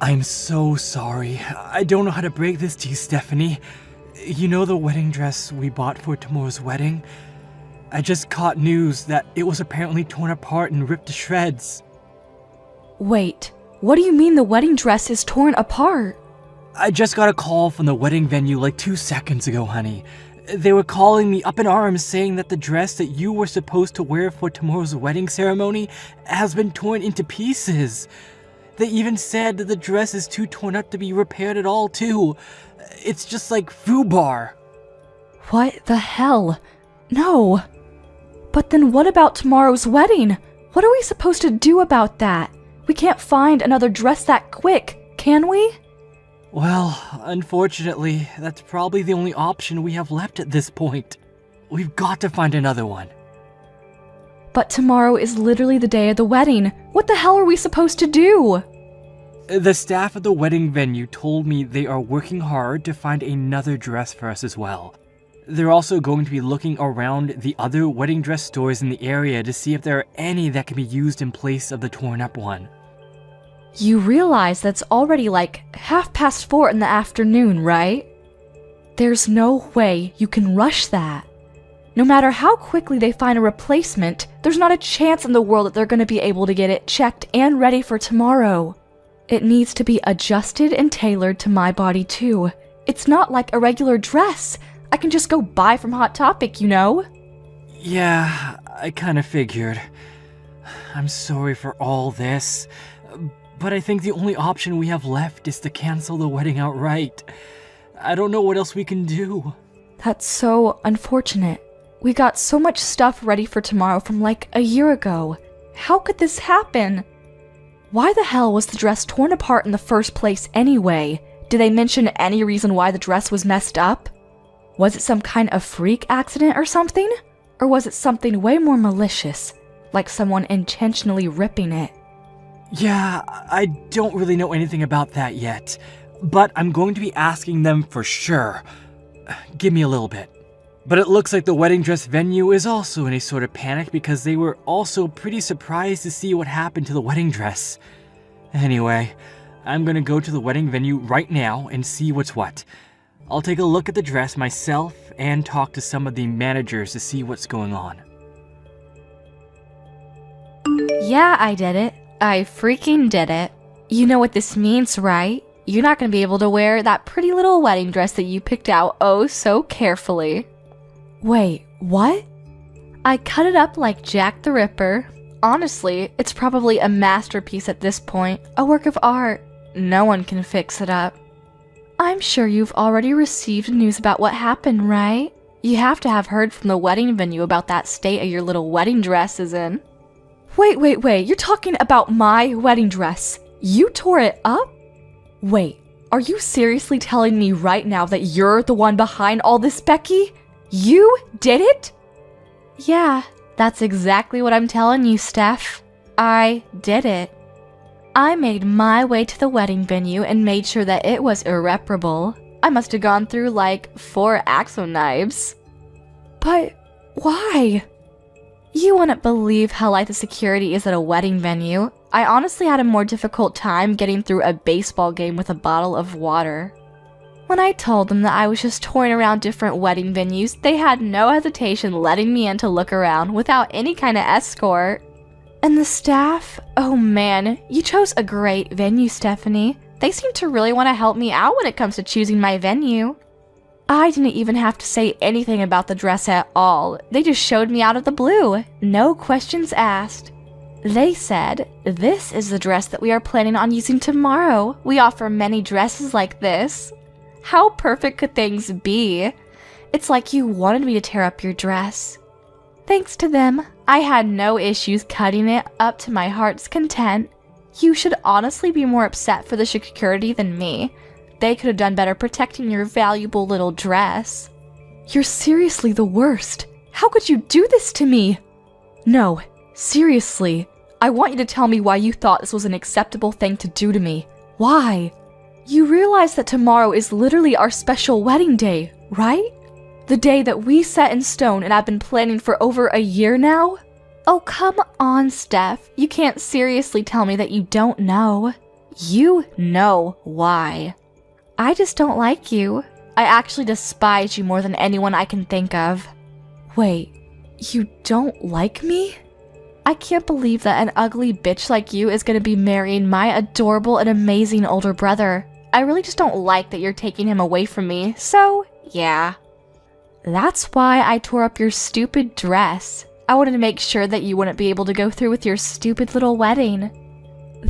I'm so sorry. I don't know how to break this to you, Stephanie. You know the wedding dress we bought for tomorrow's wedding? I just caught news that it was apparently torn apart and ripped to shreds. Wait, what do you mean the wedding dress is torn apart? I just got a call from the wedding venue like 2 seconds ago, honey. They were calling me up in arms saying that the dress that you were supposed to wear for tomorrow's wedding ceremony has been torn into pieces. They even said that the dress is too torn up to be repaired at all, too. It's just like FUBAR. What the hell? No. But then what about tomorrow's wedding? What are we supposed to do about that? We can't find another dress that quick, can we? Well, unfortunately, that's probably the only option we have left at this point. We've got to find another one. But tomorrow is literally the day of the wedding. What the hell are we supposed to do? The staff at the wedding venue told me they are working hard to find another dress for us as well. They're also going to be looking around the other wedding dress stores in the area to see if there are any that can be used in place of the torn up one. You realize that's already like 4:30 in the afternoon, right? There's no way you can rush that. No matter how quickly they find a replacement, there's not a chance in the world that they're going to be able to get it checked and ready for tomorrow. It needs to be adjusted and tailored to my body too. It's not like a regular dress. I can just go buy from Hot Topic, you know? Yeah, I kind of figured. I'm sorry for all this, but I think the only option we have left is to cancel the wedding outright. I don't know what else we can do. That's so unfortunate. We got so much stuff ready for tomorrow from like a year ago. How could this happen? Why the hell was the dress torn apart in the first place anyway? Did they mention any reason why the dress was messed up? Was it some kind of freak accident or something? Or was it something way more malicious, like someone intentionally ripping it? Yeah, I don't really know anything about that yet, but I'm going to be asking them for sure. Give me a little bit. But it looks like the wedding dress venue is also in a sort of panic because they were also pretty surprised to see what happened to the wedding dress. Anyway, I'm gonna go to the wedding venue right now and see what's what. I'll take a look at the dress myself and talk to some of the managers to see what's going on. Yeah, I did it. I freaking did it. You know what this means, right? You're not gonna be able to wear that pretty little wedding dress that you picked out oh so carefully. Wait, what? I cut it up like Jack the Ripper. Honestly, it's probably a masterpiece at this point, a work of art. No one can fix it up. I'm sure you've already received news about what happened, right? You have to have heard from the wedding venue about that state of your little wedding dress is in. Wait, you're talking about my wedding dress? You tore it up? Wait, are you seriously telling me right now that you're the one behind all this, Becky? You did it? Yeah, that's exactly what I'm telling you, Steph. I did it. I made my way to the wedding venue and made sure that it was irreparable. I must have gone through like 4 Axo knives. But why? You wouldn't believe how light the security is at a wedding venue. I honestly had a more difficult time getting through a baseball game with a bottle of water. When I told them that I was just touring around different wedding venues, they had no hesitation letting me in to look around without any kind of escort. And the staff? Oh man, you chose a great venue, Stephanie. They seem to really want to help me out when it comes to choosing my venue. I didn't even have to say anything about the dress at all. They just showed me out of the blue. No questions asked. They said, "This is the dress that we are planning on using tomorrow. We offer many dresses like this." How perfect could things be? It's like you wanted me to tear up your dress. Thanks to them, I had no issues cutting it up to my heart's content. You should honestly be more upset for the security than me. They could have done better protecting your valuable little dress. You're seriously the worst. How could you do this to me? No, seriously. I want you to tell me why you thought this was an acceptable thing to do to me. Why? You realize that tomorrow is literally our special wedding day, right? The day that we set in stone and I've been planning for over a year now? Oh, come on, Steph. You can't seriously tell me that you don't know. You know why. I just don't like you. I actually despise you more than anyone I can think of. Wait, you don't like me? I can't believe that an ugly bitch like you is gonna be marrying my adorable and amazing older brother. I really just don't like that you're taking him away from me, so yeah. That's why I tore up your stupid dress. I wanted to make sure that you wouldn't be able to go through with your stupid little wedding.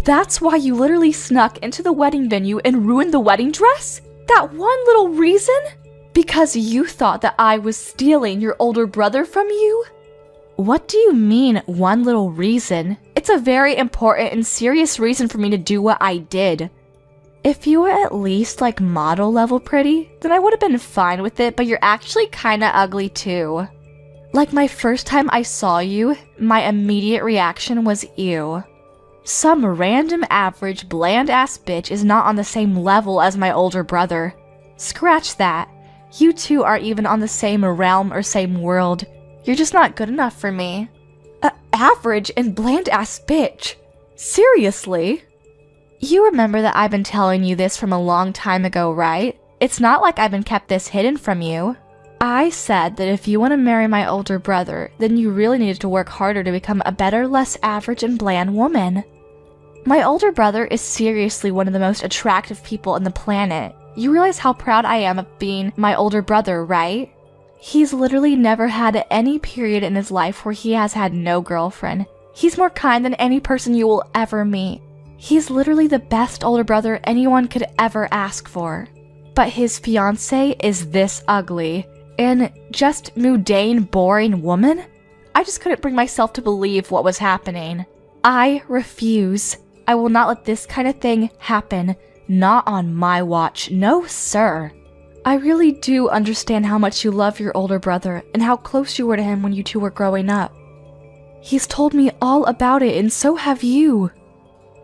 That's why you literally snuck into the wedding venue and ruined the wedding dress? That one little reason? Because you thought that I was stealing your older brother from you? What do you mean, one little reason? It's a very important and serious reason for me to do what I did. If you were at least like model level pretty, then I would have been fine with it, but you're actually kinda ugly too. Like my first time I saw you, my immediate reaction was ew. Some random average bland ass bitch is not on the same level as my older brother. Scratch that. You two aren't even on the same realm or same world. You're just not good enough for me. Average and bland ass bitch. Seriously? You remember that I've been telling you this from a long time ago, right? It's not like I've been kept this hidden from you. I said that if you want to marry my older brother, then you really needed to work harder to become a better, less average and bland woman. My older brother is seriously one of the most attractive people on the planet. You realize how proud I am of being my older brother, right? He's literally never had any period in his life where he has had no girlfriend. He's more kind than any person you will ever meet. He's literally the best older brother anyone could ever ask for. But his fiancé is this ugly. And just mundane, boring woman? I just couldn't bring myself to believe what was happening. I refuse. I will not let this kind of thing happen. Not on my watch. No, sir. I really do understand how much you love your older brother and how close you were to him when you two were growing up. He's told me all about it, and so have you.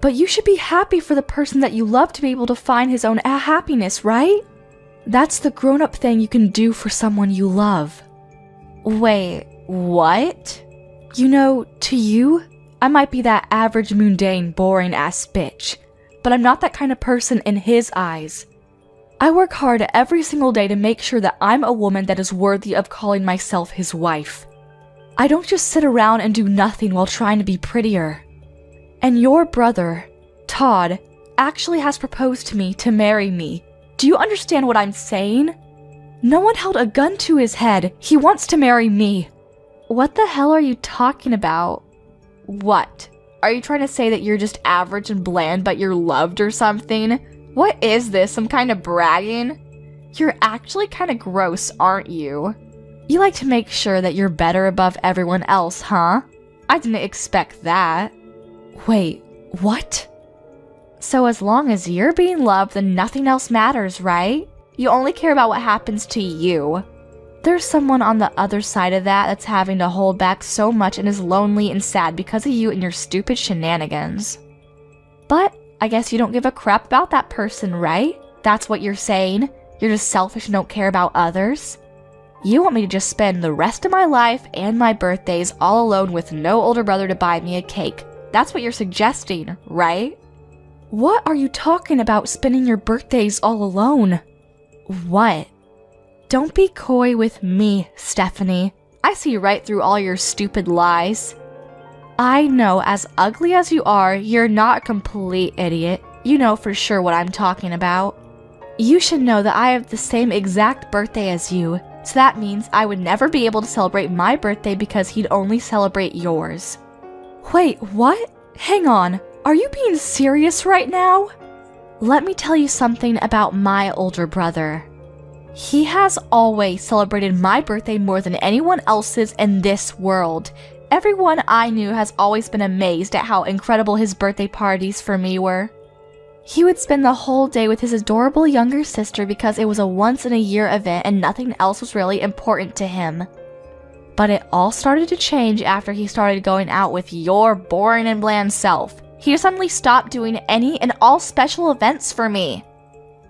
But you should be happy for the person that you love to be able to find his own happiness, right? That's the grown-up thing you can do for someone you love. Wait, what? You know, to you, I might be that average, mundane, boring-ass bitch, but I'm not that kind of person in his eyes. I work hard every single day to make sure that I'm a woman that is worthy of calling myself his wife. I don't just sit around and do nothing while trying to be prettier. And your brother, Todd, actually has proposed to me to marry me. Do you understand what I'm saying? No one held a gun to his head. He wants to marry me. What the hell are you talking about? What? Are you trying to say that you're just average and bland but you're loved or something? What is this, some kind of bragging? You're actually kind of gross, aren't you? You like to make sure that you're better above everyone else, huh? I didn't expect that. Wait, what? So as long as you're being loved, then nothing else matters, right? You only care about what happens to you. There's someone on the other side of that that's having to hold back so much and is lonely and sad because of you and your stupid shenanigans. But I guess you don't give a crap about that person, right? That's what you're saying? You're just selfish and don't care about others? You want me to just spend the rest of my life and my birthdays all alone with no older brother to buy me a cake. That's what you're suggesting, right? What are you talking about, spending your birthdays all alone? What? Don't be coy with me, Stephanie. I see right through all your stupid lies. I know, as ugly as you are, you're not a complete idiot. You know for sure what I'm talking about. You should know that I have the same exact birthday as you, so that means I would never be able to celebrate my birthday because he'd only celebrate yours. Wait, what? Hang on. Are you being serious right now? Let me tell you something about my older brother. He has always celebrated my birthday more than anyone else's in this world. Everyone I knew has always been amazed at how incredible his birthday parties for me were. He would spend the whole day with his adorable younger sister because it was a once-in-a-year event and nothing else was really important to him. But it all started to change after he started going out with your boring and bland self. He suddenly stopped doing any and all special events for me.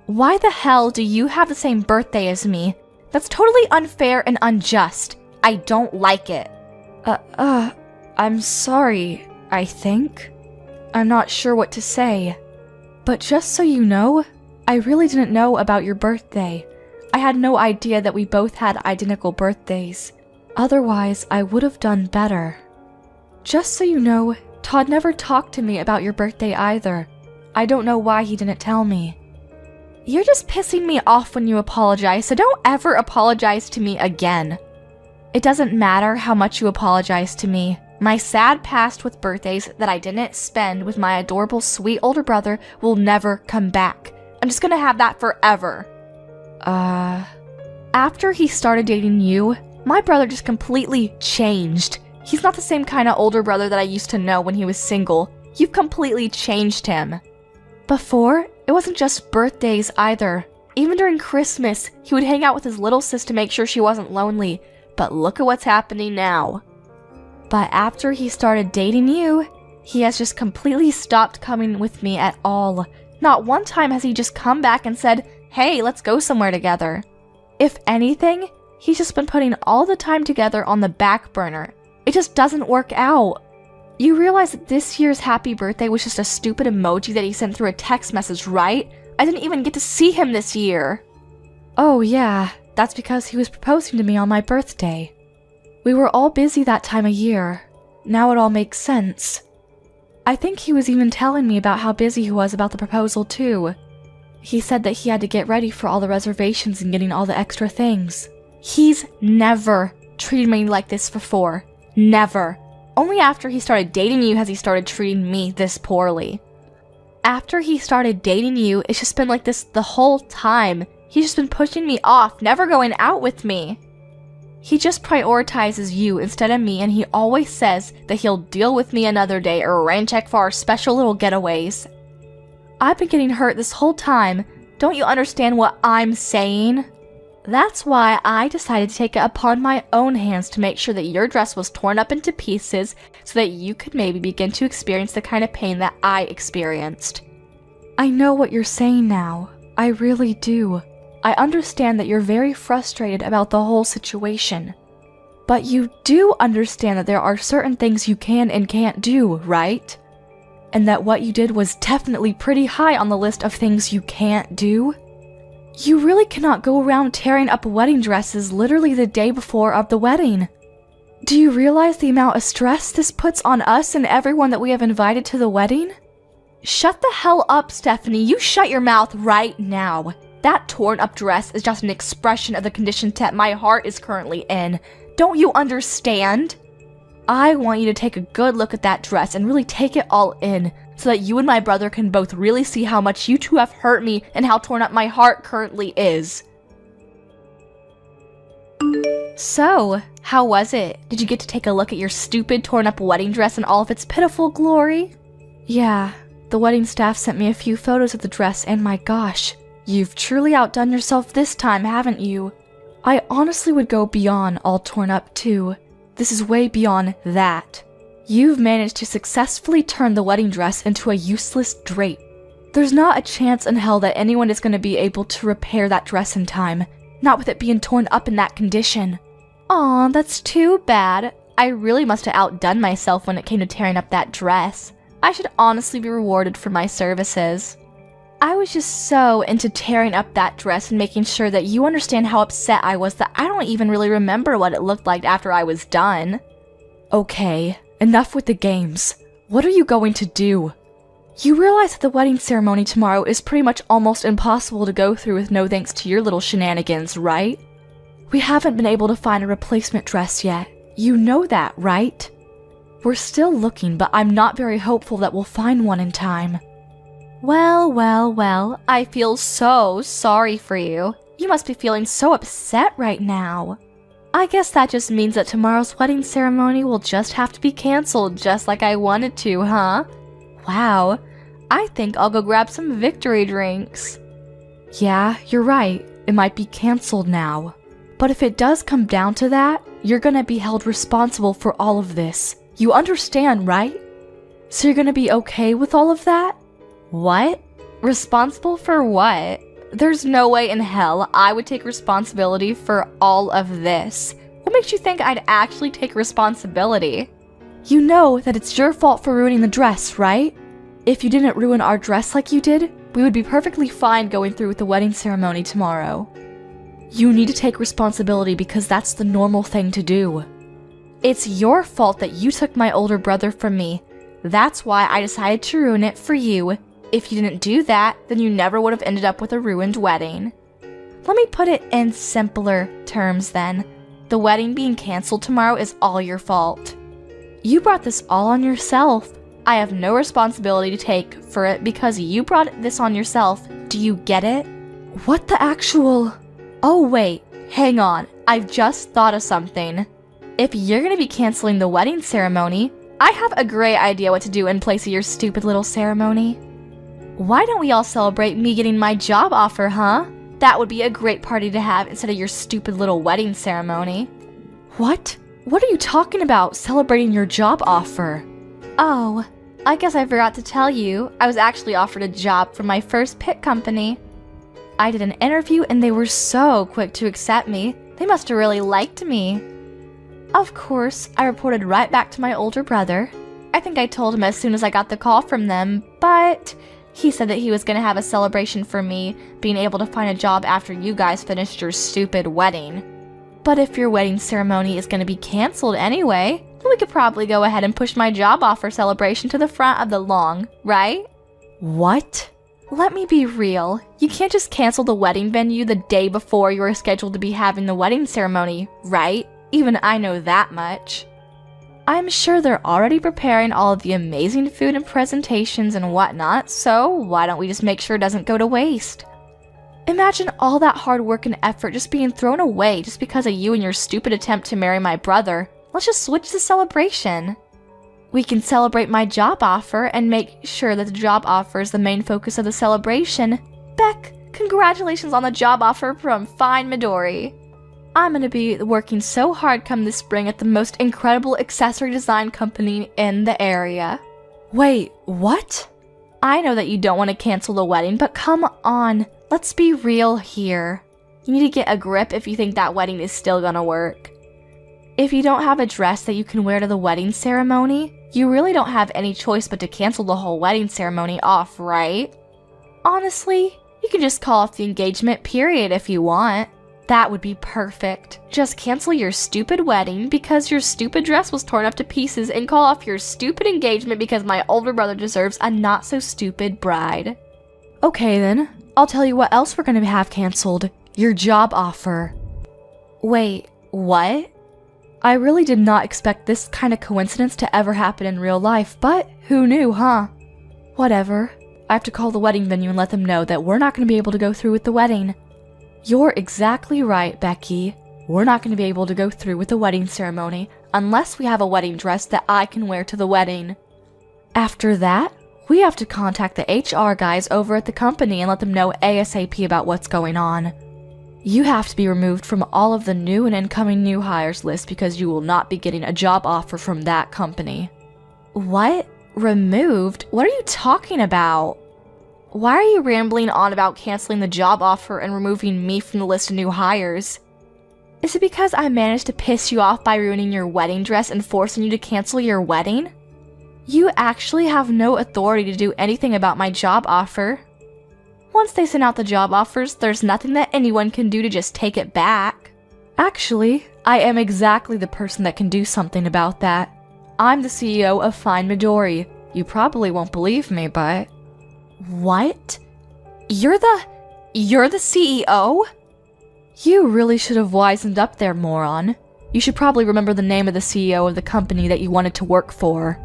Why the hell do you have the same birthday as me? That's totally unfair and unjust. I don't like it. I'm sorry, I think. I'm not sure what to say. But just so you know, I really didn't know about your birthday. I had no idea that we both had identical birthdays. Otherwise, I would have done better. Just so you know, Todd never talked to me about your birthday either. I don't know why he didn't tell me. You're just pissing me off when you apologize, so don't ever apologize to me again. It doesn't matter how much you apologize to me. My sad past with birthdays that I didn't spend with my adorable sweet older brother will never come back. I'm just gonna have that forever. After he started dating you, my brother just completely changed. He's not the same kind of older brother that I used to know when he was single. You've completely changed him. Before, it wasn't just birthdays either. Even during Christmas, he would hang out with his little sis to make sure she wasn't lonely. But look at what's happening now. But after he started dating you, he has just completely stopped coming with me at all. Not one time has he just come back and said, "Hey, let's go somewhere together." If anything, he's just been putting all the time together on the back burner. It just doesn't work out. You realize that this year's happy birthday was just a stupid emoji that he sent through a text message, right? I didn't even get to see him this year. Oh yeah, that's because he was proposing to me on my birthday. We were all busy that time of year. Now it all makes sense. I think he was even telling me about how busy he was about the proposal too. He said that he had to get ready for all the reservations and getting all the extra things. He's never treated me like this before. Never. Only after he started dating you has he started treating me this poorly. After he started dating you, it's just been like this the whole time. He's just been pushing me off, never going out with me. He just prioritizes you instead of me, and he always says that he'll deal with me another day or rain check for our special little getaways. I've been getting hurt this whole time. Don't you understand what I'm saying? That's why I decided to take it upon my own hands to make sure that your dress was torn up into pieces so that you could maybe begin to experience the kind of pain that I experienced. I know what you're saying now. I really do. I understand that you're very frustrated about the whole situation. But you do understand that there are certain things you can and can't do, right? And that what you did was definitely pretty high on the list of things you can't do? You really cannot go around tearing up wedding dresses literally the day before of the wedding. Do you realize the amount of stress this puts on us and everyone that we have invited to the wedding? Shut the hell up, Stephanie. You shut your mouth right now. That torn up dress is just an expression of the condition that my heart is currently in. Don't you understand? I want you to take a good look at that dress and really take it all in, so that you and my brother can both really see how much you two have hurt me and how torn up my heart currently is. So, how was it? Did you get to take a look at your stupid torn up wedding dress in all of its pitiful glory? Yeah, the wedding staff sent me a few photos of the dress, and my gosh, you've truly outdone yourself this time, haven't you? I honestly would go beyond all torn up too. This is way beyond that. You've managed to successfully turn the wedding dress into a useless drape. There's not a chance in hell that anyone is going to be able to repair that dress in time, not with it being torn up in that condition. Aw, that's too bad. I really must have outdone myself when it came to tearing up that dress. I should honestly be rewarded for my services. I was just so into tearing up that dress and making sure that you understand how upset I was that I don't even really remember what it looked like after I was done. Okay, enough with the games. What are you going to do? You realize that the wedding ceremony tomorrow is pretty much almost impossible to go through with no thanks to your little shenanigans, right? We haven't been able to find a replacement dress yet. You know that, right? We're still looking, but I'm not very hopeful that we'll find one in time. Well, I feel so sorry for you. You must be feeling so upset right now. I guess that just means that tomorrow's wedding ceremony will just have to be canceled just like I wanted to, huh? Wow, I think I'll go grab some victory drinks. Yeah, you're right. It might be canceled now. But if it does come down to that, you're gonna be held responsible for all of this. You understand, right? So you're gonna be okay with all of that? What? Responsible for what? There's no way in hell I would take responsibility for all of this. What makes you think I'd actually take responsibility? You know that it's your fault for ruining the dress, right? If you didn't ruin our dress like you did, we would be perfectly fine going through with the wedding ceremony tomorrow. You need to take responsibility because that's the normal thing to do. It's your fault that you took my older brother from me. That's why I decided to ruin it for you. If you didn't do that, then you never would have ended up with a ruined wedding. Let me put it in simpler terms then. The wedding being canceled tomorrow is all your fault. You brought this all on yourself. I have no responsibility to take for it because you brought this on yourself. Do you get it? What the actual... Oh wait, hang on. I've just thought of something. If you're gonna be canceling the wedding ceremony, I have a great idea what to do in place of your stupid little ceremony. Why don't we all celebrate me getting my job offer, huh? That would be a great party to have instead of your stupid little wedding ceremony. What? What are you talking about, celebrating your job offer? Oh, I guess I forgot to tell you, I was actually offered a job from my first pit company. I did an interview and they were so quick to accept me. They must have really liked me. Of course, I reported right back to my older brother. I think I told him as soon as I got the call from them, but he said that he was going to have a celebration for me being able to find a job after you guys finished your stupid wedding. But if your wedding ceremony is going to be canceled anyway, then we could probably go ahead and push my job offer celebration to the front of the lawn, right? What? Let me be real. You can't just cancel the wedding venue the day before you are scheduled to be having the wedding ceremony, right? Even I know that much. I'm sure they're already preparing all of the amazing food and presentations and whatnot, so why don't we just make sure it doesn't go to waste? Imagine all that hard work and effort just being thrown away just because of you and your stupid attempt to marry my brother. Let's just switch the celebration. We can celebrate my job offer and make sure that the job offer is the main focus of the celebration. Beck, congratulations on the job offer from Fine Midori. I'm gonna be working so hard come this spring at the most incredible accessory design company in the area. Wait, what? I know that you don't want to cancel the wedding, but come on, let's be real here. You need to get a grip if you think that wedding is still gonna work. If you don't have a dress that you can wear to the wedding ceremony, you really don't have any choice but to cancel the whole wedding ceremony off, right? Honestly, you can just call off the engagement period if you want. That would be perfect. Just cancel your stupid wedding because your stupid dress was torn up to pieces and call off your stupid engagement because my older brother deserves a not-so-stupid bride. Okay then, I'll tell you what else we're gonna have canceled. Your job offer. Wait, what? I really did not expect this kind of coincidence to ever happen in real life, but who knew, huh? Whatever. I have to call the wedding venue and let them know that we're not going to be able to go through with the wedding. You're exactly right, Becky. We're not going to be able to go through with the wedding ceremony unless we have a wedding dress that I can wear to the wedding. After that, we have to contact the HR guys over at the company and let them know ASAP about what's going on. You have to be removed from all of the new and incoming new hires list because you will not be getting a job offer from that company. What? Removed? What are you talking about? Why are you rambling on about canceling the job offer and removing me from the list of new hires? Is it because I managed to piss you off by ruining your wedding dress and forcing you to cancel your wedding? You actually have no authority to do anything about my job offer. Once they send out the job offers, there's nothing that anyone can do to just take it back. Actually, I am exactly the person that can do something about that. I'm the CEO of Fine Midori. You probably won't believe me, but... What? You're the CEO? You really should have wisened up there, moron. You should probably remember the name of the CEO of the company that you wanted to work for.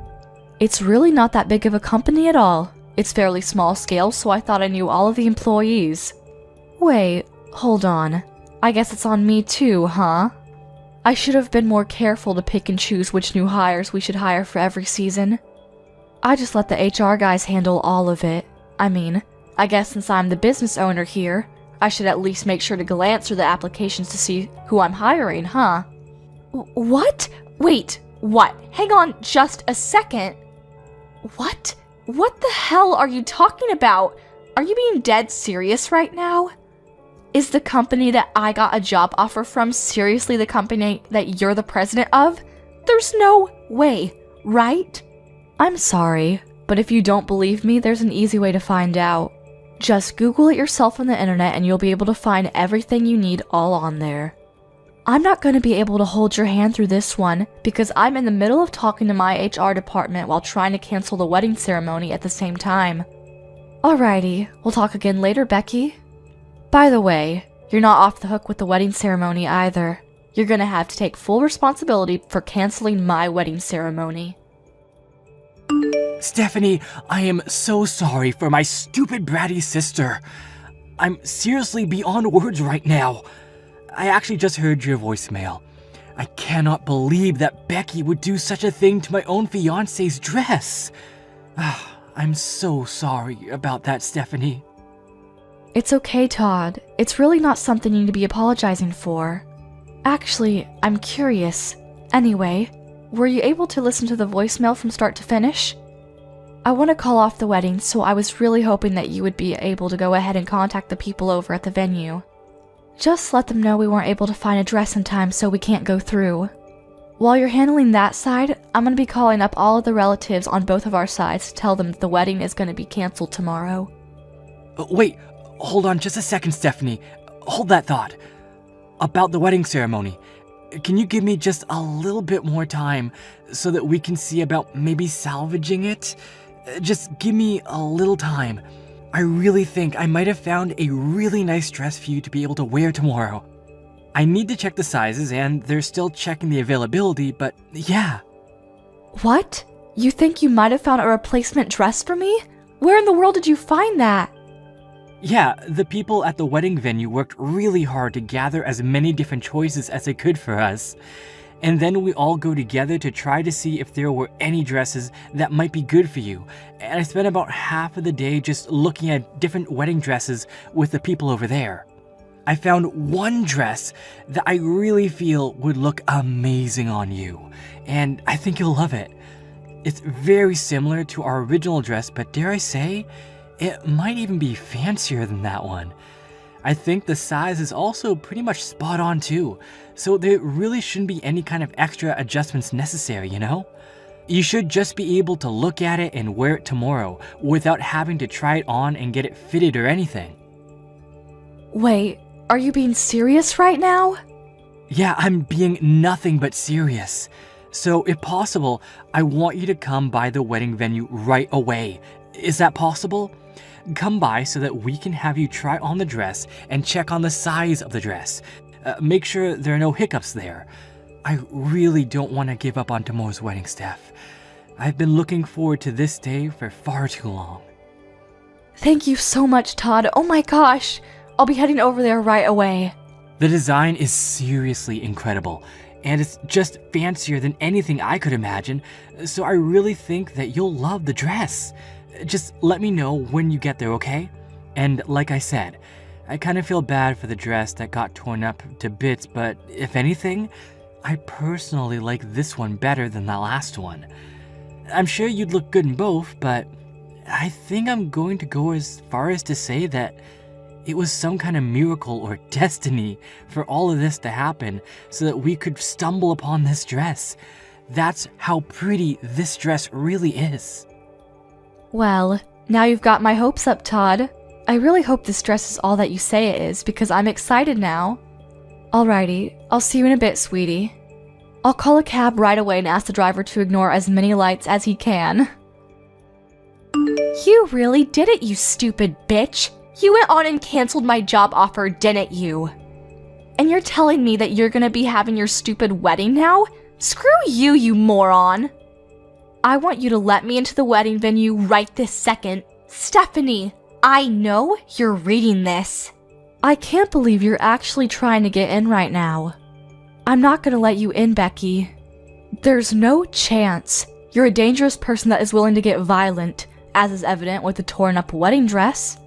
It's really not that big of a company at all. It's fairly small scale, so I thought I knew all of the employees. Wait, hold on. I guess it's on me too, huh? I should have been more careful to pick and choose which new hires we should hire for every season. I just let the HR guys handle all of it. I mean, I guess since I'm the business owner here, I should at least make sure to glance through the applications to see who I'm hiring, huh? What? Wait, what? Hang on just a second. What? What the hell are you talking about? Are you being dead serious right now? Is the company that I got a job offer from seriously the company that you're the president of? There's no way, right? I'm sorry, but But if you don't believe me, there's an easy way to find out. Just Google it yourself on the internet and you'll be able to find everything you need all on there. I'm not going to be able to hold your hand through this one because I'm in the middle of talking to my HR department while trying to cancel the wedding ceremony at the same time. Alrighty, we'll talk again later, Becky. By the way, you're not off the hook with the wedding ceremony either. You're going to have to take full responsibility for canceling my wedding ceremony. Stephanie, I am so sorry for my stupid bratty sister. I'm seriously beyond words right now. I actually just heard your voicemail. I cannot believe that Becky would do such a thing to my own fiancé's dress. I'm so sorry about that, Stephanie. It's okay, Todd. It's really not something you need to be apologizing for. Actually, I'm curious. Anyway, were you able to listen to the voicemail from start to finish? I want to call off the wedding, so I was really hoping that you would be able to go ahead and contact the people over at the venue. Just let them know we weren't able to find a dress in time, so we can't go through. While you're handling that side, I'm going to be calling up all of the relatives on both of our sides to tell them that the wedding is going to be canceled tomorrow. Wait, hold on just a second, Stephanie. Hold that thought. About the wedding ceremony, can you give me just a little bit more time so that we can see about maybe salvaging it? Just give me a little time. I really think I might have found a really nice dress for you to be able to wear tomorrow. I need to check the sizes and they're still checking the availability, but yeah. What? You think you might have found a replacement dress for me? Where in the world did you find that? Yeah, the people at the wedding venue worked really hard to gather as many different choices as they could for us. And then we all go together to try to see if there were any dresses that might be good for you. And I spent about half of the day just looking at different wedding dresses with the people over there. I found one dress that I really feel would look amazing on you, and I think you'll love it. It's very similar to our original dress, but dare I say, it might even be fancier than that one. I think the size is also pretty much spot on too, so there really shouldn't be any kind of extra adjustments necessary, you know? You should just be able to look at it and wear it tomorrow without having to try it on and get it fitted or anything. Wait, are you being serious right now? Yeah, I'm being nothing but serious. So if possible, I want you to come by the wedding venue right away. Is that possible? Come by so that we can have you try on the dress and check on the size of the dress. Make sure there are no hiccups there. I really don't want to give up on tomorrow's wedding, Steph. I've been looking forward to this day for far too long. Thank you so much, Todd. Oh my gosh. I'll be heading over there right away. The design is seriously incredible, and it's just fancier than anything I could imagine, so I really think that you'll love the dress. Just let me know when you get there, okay? And like I said, I kind of feel bad for the dress that got torn up to bits, but if anything, I personally like this one better than the last one. I'm sure you'd look good in both, but I think I'm going to go as far as to say that it was some kind of miracle or destiny for all of this to happen so that we could stumble upon this dress. That's how pretty this dress really is. Well, now you've got my hopes up, Todd. I really hope this dress is all that you say it is because I'm excited now. Alrighty, I'll see you in a bit, sweetie. I'll call a cab right away and ask the driver to ignore as many lights as he can. You really did it, you stupid bitch. You went on and canceled my job offer, didn't you? And you're telling me that you're gonna be having your stupid wedding now? Screw you, you moron! I want you to let me into the wedding venue right this second. Stephanie, I know you're reading this. I can't believe you're actually trying to get in right now. I'm not gonna let you in, Becky. There's no chance. You're a dangerous person that is willing to get violent, as is evident with the torn up wedding dress.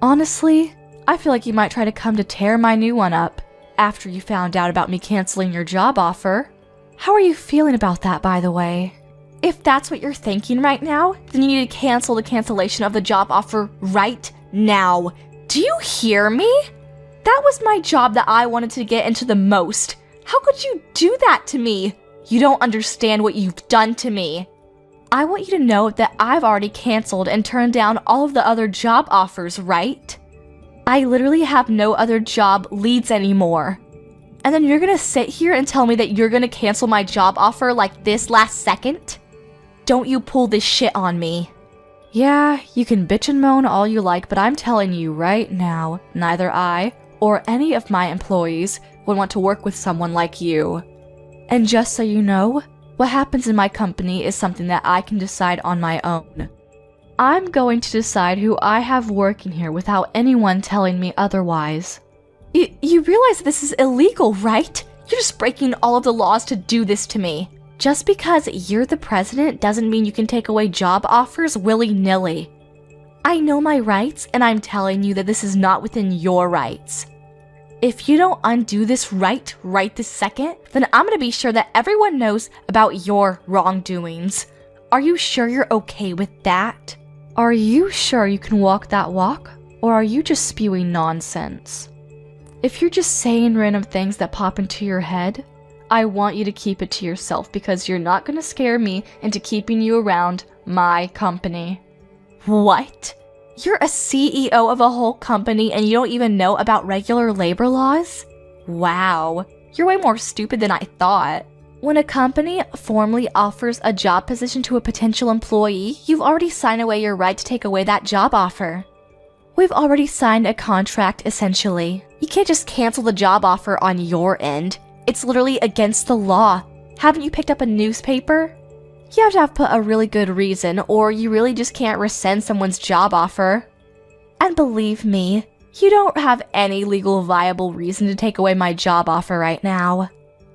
Honestly, I feel like you might try to come to tear my new one up after you found out about me canceling your job offer. How are you feeling about that, by the way? If that's what you're thinking right now, then you need to cancel the cancellation of the job offer right now. Do you hear me? That was my job that I wanted to get into the most. How could you do that to me? You don't understand what you've done to me. I want you to know that I've already canceled and turned down all of the other job offers, right? I literally have no other job leads anymore. And then you're gonna sit here and tell me that you're gonna cancel my job offer like this last second? Don't you pull this shit on me. Yeah, you can bitch and moan all you like, but I'm telling you right now, neither I or any of my employees would want to work with someone like you. And just so you know, what happens in my company is something that I can decide on my own. I'm going to decide who I have working here without anyone telling me otherwise. You realize this is illegal, right? You're just breaking all of the laws to do this to me. Just because you're the president doesn't mean you can take away job offers willy-nilly. I know my rights, and I'm telling you that this is not within your rights. If you don't undo this right this second, then I'm gonna be sure that everyone knows about your wrongdoings. Are you sure you're okay with that? Are you sure you can walk that walk? Or are you just spewing nonsense? If you're just saying random things that pop into your head, I want you to keep it to yourself because you're not gonna scare me into keeping you around my company. What? You're a CEO of a whole company and you don't even know about regular labor laws? Wow, you're way more stupid than I thought. When a company formally offers a job position to a potential employee, you've already signed away your right to take away that job offer. We've already signed a contract, essentially. You can't just cancel the job offer on your end. It's literally against the law. Haven't you picked up a newspaper? You have to have put a really good reason, or you really just can't rescind someone's job offer. And believe me, you don't have any legal viable reason to take away my job offer right now.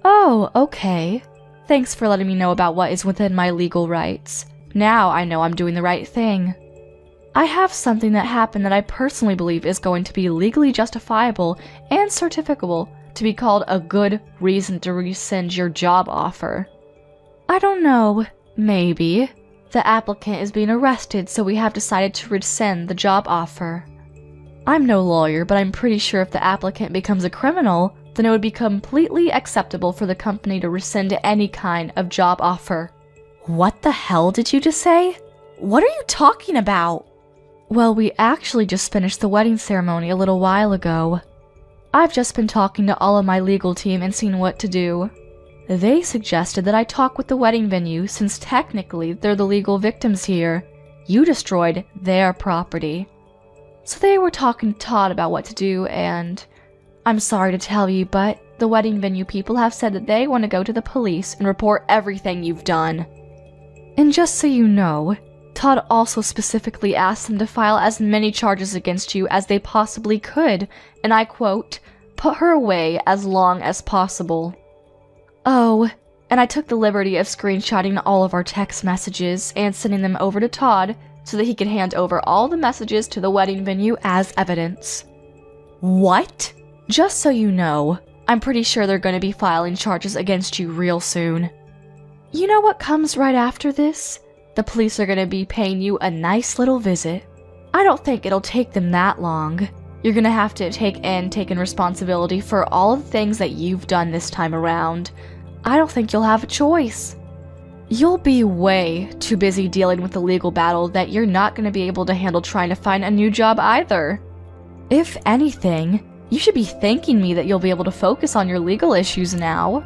Oh, okay. Thanks for letting me know about what is within my legal rights. Now I know I'm doing the right thing. I have something that happened that I personally believe is going to be legally justifiable and certificable to be called a good reason to rescind your job offer. I don't know. Maybe. The applicant is being arrested, so we have decided to rescind the job offer. I'm no lawyer, but I'm pretty sure if the applicant becomes a criminal, then it would be completely acceptable for the company to rescind any kind of job offer. What the hell did you just say? What are you talking about? Well, we actually just finished the wedding ceremony a little while ago. I've just been talking to all of my legal team and seeing what to do. They suggested that I talk with the wedding venue since technically they're the legal victims here. You destroyed their property. So they were talking to Todd about what to do, and I'm sorry to tell you, but the wedding venue people have said that they want to go to the police and report everything you've done. And just so you know, Todd also specifically asked them to file as many charges against you as they possibly could, and I quote, "put her away as long as possible." Oh, and I took the liberty of screenshotting all of our text messages and sending them over to Todd so that he could hand over all the messages to the wedding venue as evidence. What? Just so you know, I'm pretty sure they're going to be filing charges against you real soon. You know what comes right after this? The police are going to be paying you a nice little visit. I don't think it'll take them that long. You're going to have to take in responsibility for all of the things that you've done this time around. I don't think you'll have a choice. You'll be way too busy dealing with the legal battle that you're not going to be able to handle trying to find a new job either. If anything, you should be thanking me that you'll be able to focus on your legal issues now.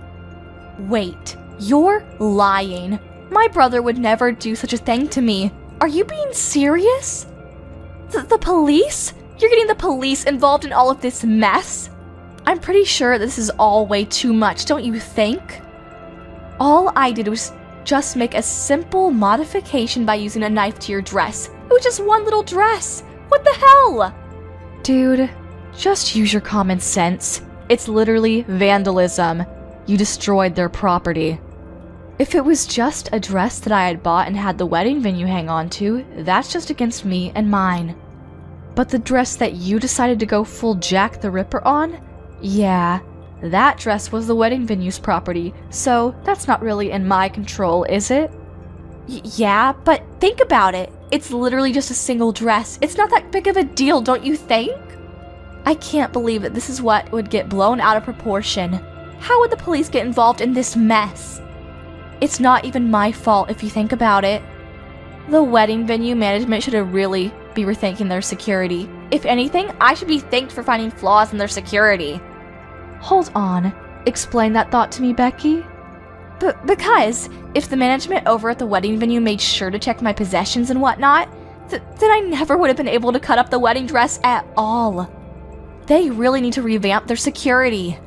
Wait, you're lying. My brother would never do such a thing to me. Are you being serious? The police? You're getting the police involved in all of this mess? I'm pretty sure this is all way too much, don't you think? All I did was just make a simple modification by using a knife to your dress. It was just one little dress. What the hell? Dude, just use your common sense. It's literally vandalism. You destroyed their property. If it was just a dress that I had bought and had the wedding venue hang on to, that's just against me and mine. But the dress that you decided to go full Jack the Ripper on? Yeah, that dress was the wedding venue's property, so that's not really in my control, is it? Yeah, but think about it. It's literally just a single dress. It's not that big of a deal, don't you think? I can't believe that this is what would get blown out of proportion. How would the police get involved in this mess? It's not even my fault if you think about it. The wedding venue management should have really be rethinking their security. If anything, I should be thanked for finding flaws in their security. Hold on. Explain that thought to me, Becky. Because if the management over at the wedding venue made sure to check my possessions and whatnot, then I never would have been able to cut up the wedding dress at all. They really need to revamp their security.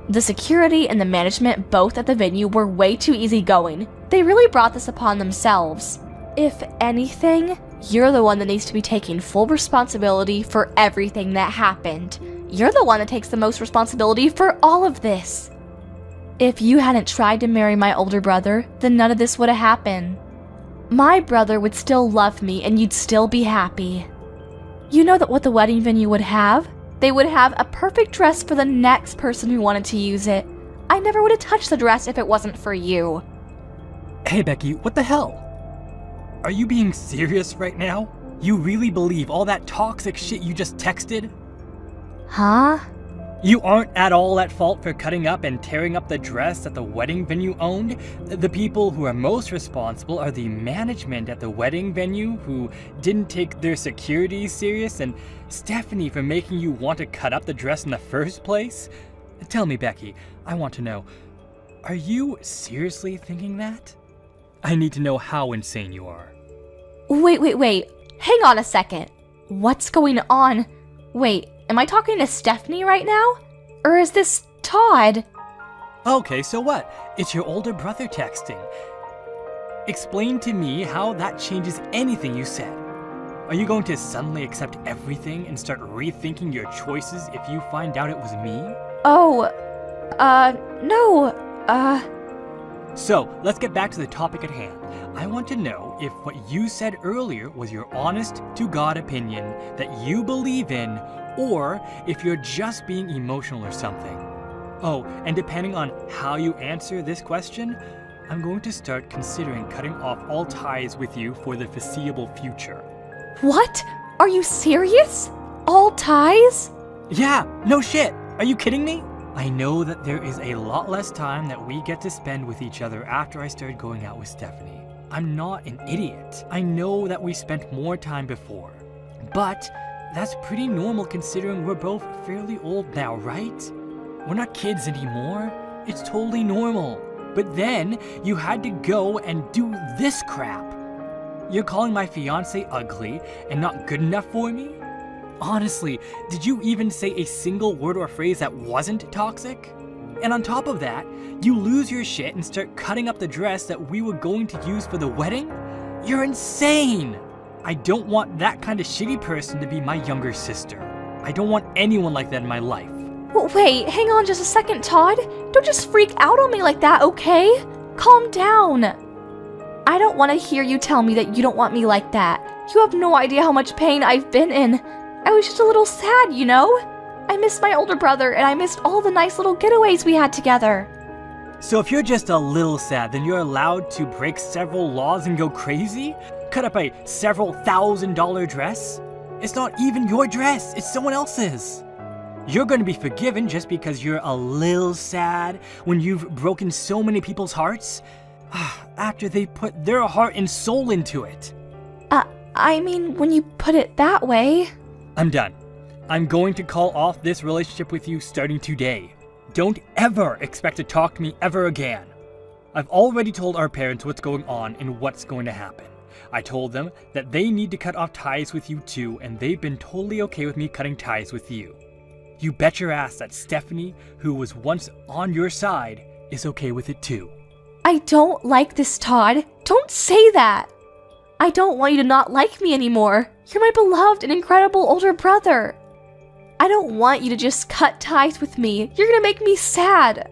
The security and the management both at the venue were way too easygoing. They really brought this upon themselves. If anything, you're the one that needs to be taking full responsibility for everything that happened. You're the one that takes the most responsibility for all of this. If you hadn't tried to marry my older brother, then none of this would have happened. My brother would still love me and you'd still be happy. You know that what the wedding venue would have? They would have a perfect dress for the next person who wanted to use it. I never would have touched the dress if it wasn't for you. Hey Becky, what the hell? Are you being serious right now? You really believe all that toxic shit you just texted? Huh? You aren't at all at fault for cutting up and tearing up the dress that the wedding venue owned. The people who are most responsible are the management at the wedding venue who didn't take their security serious, and Stephanie for making you want to cut up the dress in the first place. Tell me, Becky, I want to know, are you seriously thinking that? I need to know how insane you are. Wait. Hang on a second. What's going on? Wait, am I talking to Stephanie right now? Or is this Todd? Okay, so what? It's your older brother texting. Explain to me how that changes anything you said. Are you going to suddenly accept everything and start rethinking your choices if you find out it was me? No, So, let's get back to the topic at hand. I want to know if what you said earlier was your honest-to-God opinion that you believe in, or if you're just being emotional or something. Oh, and depending on how you answer this question, I'm going to start considering cutting off all ties with you for the foreseeable future. What? Are you serious? All ties? Yeah, no shit. Are you kidding me? I know that there is a lot less time that we get to spend with each other after I started going out with Stephanie. I'm not an idiot. I know that we spent more time before. But that's pretty normal considering we're both fairly old now, right? We're not kids anymore. It's totally normal. But then you had to go and do this crap. You're calling my fiancé ugly and not good enough for me? Honestly, did you even say a single word or phrase that wasn't toxic? And on top of that, you lose your shit and start cutting up the dress that we were going to use for the wedding? You're insane! I don't want that kind of shitty person to be my younger sister. I don't want anyone like that in my life. Wait, hang on just a second, Todd. Don't just freak out on me like that, okay? Calm down. I don't want to hear you tell me that you don't want me like that. You have no idea how much pain I've been in. I was just a little sad, you know? I missed my older brother, and I missed all the nice little getaways we had together. So if you're just a little sad, then you're allowed to break several laws and go crazy? Cut up a several $1,000 dress? It's not even your dress, it's someone else's. You're going to be forgiven just because you're a little sad when you've broken so many people's hearts? After they put their heart and soul into it. I mean, when you put it that way... I'm done. I'm going to call off this relationship with you starting today. Don't ever expect to talk to me ever again. I've already told our parents what's going on and what's going to happen. I told them that they need to cut off ties with you too, and they've been totally okay with me cutting ties with you. You bet your ass that Stephanie, who was once on your side, is okay with it too. I don't like this, Todd. Don't say that. I don't want you to not like me anymore. You're my beloved and incredible older brother. I don't want you to just cut ties with me. You're gonna make me sad.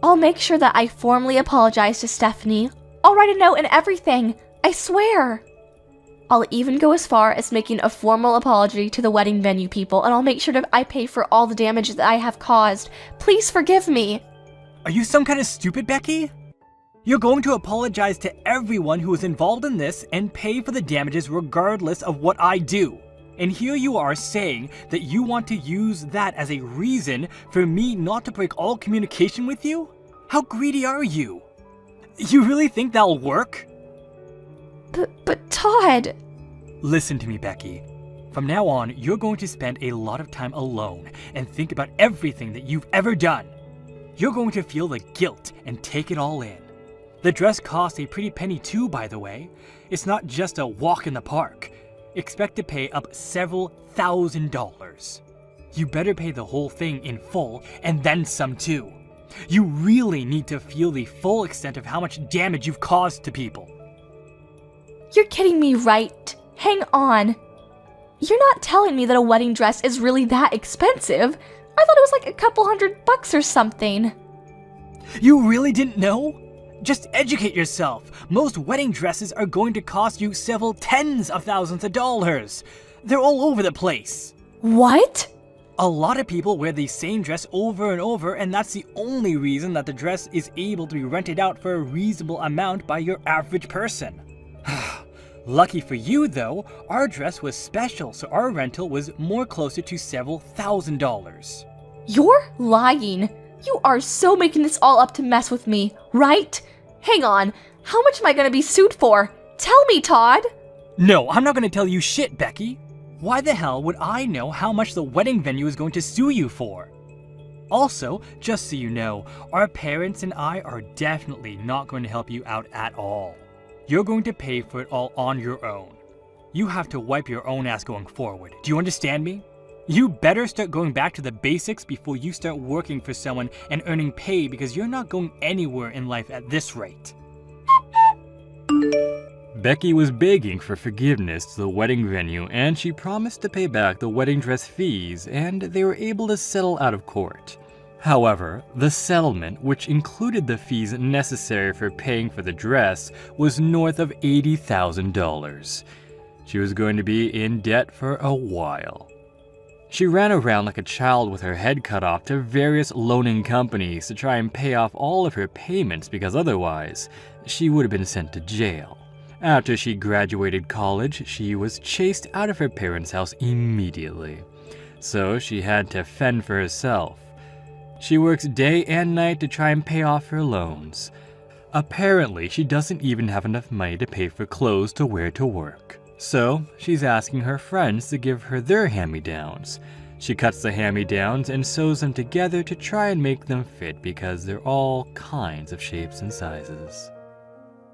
I'll make sure that I formally apologize to Stephanie. I'll write a note and everything. I swear. I'll even go as far as making a formal apology to the wedding venue people, and I'll make sure that I pay for all the damage that I have caused. Please forgive me. Are you some kind of stupid, Becky? You're going to apologize to everyone who was involved in this and pay for the damages regardless of what I do. And here you are saying that you want to use that as a reason for me not to break all communication with you? How greedy are you? You really think that'll work? But Todd... Listen to me, Becky. From now on, you're going to spend a lot of time alone and think about everything that you've ever done. You're going to feel the guilt and take it all in. The dress costs a pretty penny too, by the way. It's not just a walk in the park. Expect to pay up several $1,000s. You better pay the whole thing in full and then some too. You really need to feel the full extent of how much damage you've caused to people. You're kidding me, right? Hang on. You're not telling me that a wedding dress is really that expensive. I thought it was like a couple $100 or something. You really didn't know? Just educate yourself. Most wedding dresses are going to cost you several tens of thousands of dollars. They're all over the place. What? A lot of people wear the same dress over and over, and that's the only reason that the dress is able to be rented out for a reasonable amount by your average person. Lucky for you though, our dress was special, so our rental was more closer to several $1,000s. You're lying. You are so making this all up to mess with me, right? Hang on, how much am I gonna be sued for? Tell me, Todd! No, I'm not gonna tell you shit, Becky. Why the hell would I know how much the wedding venue is going to sue you for? Also, just so you know, our parents and I are definitely not going to help you out at all. You're going to pay for it all on your own. You have to wipe your own ass going forward. Do you understand me? You better start going back to the basics before you start working for someone and earning pay, because you're not going anywhere in life at this rate. Becky was begging for forgiveness to the wedding venue, and she promised to pay back the wedding dress fees, and they were able to settle out of court. However, the settlement, which included the fees necessary for paying for the dress, was north of $80,000. She was going to be in debt for a while. She ran around like a child with her head cut off to various loaning companies to try and pay off all of her payments, because otherwise, she would have been sent to jail. After she graduated college, she was chased out of her parents' house immediately. So she had to fend for herself. She works day and night to try and pay off her loans. Apparently, she doesn't even have enough money to pay for clothes to wear to work. So, she's asking her friends to give her their hand-me-downs. She cuts the hand-me-downs and sews them together to try and make them fit, because they're all kinds of shapes and sizes.